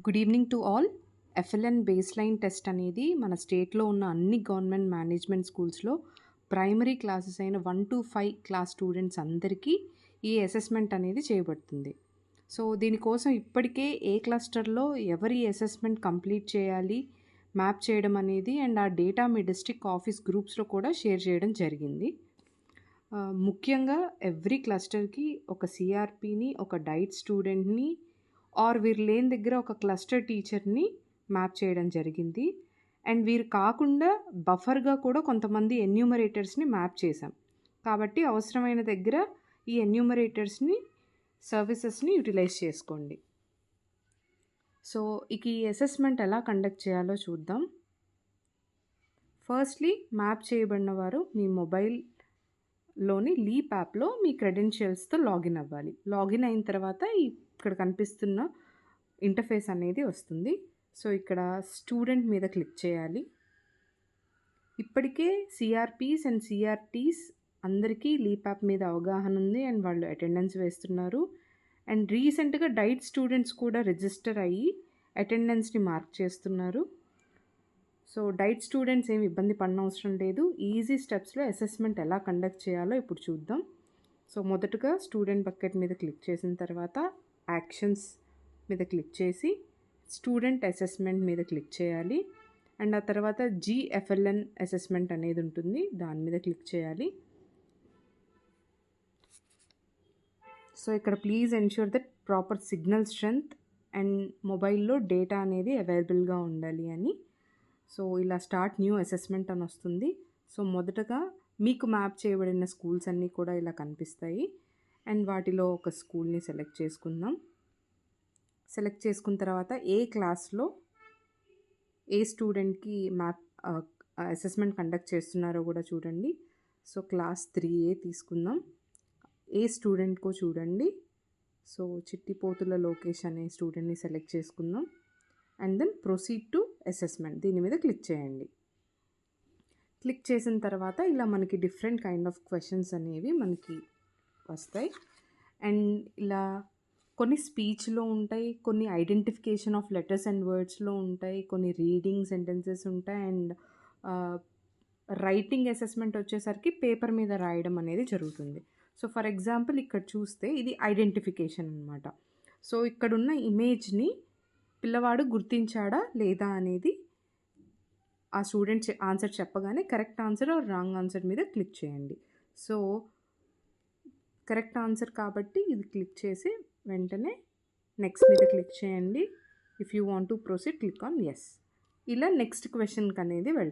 Good evening to all. FLN baseline test అనేది మన స్టేట్లో ఉన్న అన్ని గవర్నమెంట్ మేనేజ్మెంట్ స్కూల్స్లో ప్రైమరీ క్లాసెస్ అయిన 1 to 5 క్లాస్ స్టూడెంట్స్ అందరికీ ఈ అసెస్మెంట్ అనేది చేయబడుతుంది. సో దీనికోసం ఇప్పటికే ఏ క్లస్టర్లో ఎవరి అసెస్మెంట్ కంప్లీట్ చేయాలి, మ్యాప్ చేయడం అనేది అండ్ ఆ డేటా మీ డిస్ట్రిక్ట్ ఆఫీస్ గ్రూప్స్లో కూడా షేర్ చేయడం జరిగింది. ముఖ్యంగా ఎవ్రీ క్లస్టర్కి ఒక సిఆర్పిని, ఒక డైట్ స్టూడెంట్ని ఆర్ వీరు లేని దగ్గర ఒక క్లస్టర్ టీచర్ని మ్యాప్ చేయడం జరిగింది. అండ్ వీరు కాకుండా బఫర్గా కూడా కొంతమంది ఎన్యూమరేటర్స్ని మ్యాప్ చేశాం. కాబట్టి అవసరమైన దగ్గర ఈ ఎన్యూమరేటర్స్ని సర్వీసెస్ని యూటిలైజ్ చేసుకోండి. సో ఇక ఈ అసెస్మెంట్ ఎలా కండక్ట్ చేయాలో చూద్దాం. ఫస్ట్లీ మ్యాప్ చేయబడిన వారు మీ మొబైల్లోని లీప్ యాప్లో మీ క్రెడెన్షియల్స్తో లాగిన్ అవ్వాలి. లాగిన్ అయిన తర్వాత ఇక్కడ కనిపిస్తున్న ఇంటర్ఫేస్ అనేది వస్తుంది. సో ఇక్కడ స్టూడెంట్ మీద క్లిక్ చేయాలి. ఇప్పటికే సిఆర్పీస్ అండ్ సిఆర్టీస్ అందరికీ లీప్ యాప్ మీద అవగాహన ఉంది అండ్ వాళ్ళు అటెండెన్స్ వేస్తున్నారు. అండ్ రీసెంట్గా డైట్ స్టూడెంట్స్ కూడా రిజిస్టర్ అయ్యి అటెండెన్స్ని మార్క్ చేస్తున్నారు. సో డైట్ స్టూడెంట్స్ ఏమి ఇబ్బంది పడనవసరం లేదు. ఈజీ స్టెప్స్లో అసెస్మెంట్ ఎలా కండక్ట్ చేయాలో ఇప్పుడు చూద్దాం. సో మొదటగా స్టూడెంట్ బకెట్ మీద క్లిక్ చేసిన తర్వాత యాక్షన్స్ మీద క్లిక్ చేసి స్టూడెంట్ అసెస్మెంట్ మీద క్లిక్ చేయాలి. అండ్ ఆ తర్వాత జిఎఫ్ఎల్ఎన్ అసెస్మెంట్ అనేది ఉంటుంది, దాని మీద క్లిక్ చేయాలి. సో ఇక్కడ please ensure that proper signal strength and మొబైల్లో డేటా అనేది అవైలబుల్గా ఉండాలి అని. సో ఇలా స్టార్ట్ న్యూ అసెస్మెంట్ అని వస్తుంది. సో మొదటగా మీకు మ్యాప్ చేయబడిన స్కూల్స్ అన్నీ కూడా ఇలా కనిపిస్తాయి. అండ్ వాటిలో ఒక స్కూల్ని సెలెక్ట్ చేసుకుందాం. సెలెక్ట్ చేసుకున్న తర్వాత ఏ క్లాస్లో ఏ స్టూడెంట్కి మ్యాప్ అసెస్మెంట్ కండక్ట్ చేస్తున్నారో కూడా చూడండి. సో క్లాస్ 3A తీసుకుందాం. ఏ స్టూడెంట్కో చూడండి. సో చిట్టిపోతుల లోకేష్ అనే స్టూడెంట్ని సెలెక్ట్ చేసుకుందాం. And then proceed to assessment, దీని మీద క్లిక్ చేయండి. క్లిక్ చేసిన తర్వాత ఇలా మనకి డిఫరెంట్ కైండ్ ఆఫ్ క్వశ్చన్స్ అనేవి మనకి వస్తాయి. అండ్ ఇలా కొన్ని స్పీచ్లో ఉంటాయి, కొన్ని ఐడెంటిఫికేషన్ ఆఫ్ లెటర్స్ అండ్ వర్డ్స్లో ఉంటాయి, కొన్ని రీడింగ్ సెంటెన్సెస్ ఉంటాయి. అండ్ రైటింగ్ అసెస్మెంట్ వచ్చేసరికి పేపర్ మీద రాయడం అనేది జరుగుతుంది. సో ఫర్ ఎగ్జాంపుల్ ఇక్కడ చూస్తే ఇది ఐడెంటిఫికేషన్ అనమాట. సో ఇక్కడున్న ఇమేజ్ని పిల్లవాడు గుర్తించాడా లేదా అనేది ఆ స్టూడెంట్ ఆన్సర్ చెప్పగానే correct answer or wrong answer మీద క్లిక్ చేయండి. సో కరెక్ట్ ఆన్సర్ కాబట్టి ఇది క్లిక్ చేసి వెంటనే నెక్స్ట్ మీద క్లిక్ చేయండి. If you want to proceed click on yes. ఇలా నెక్స్ట్ క్వశ్చన్కి అనేది వెళ్తాం.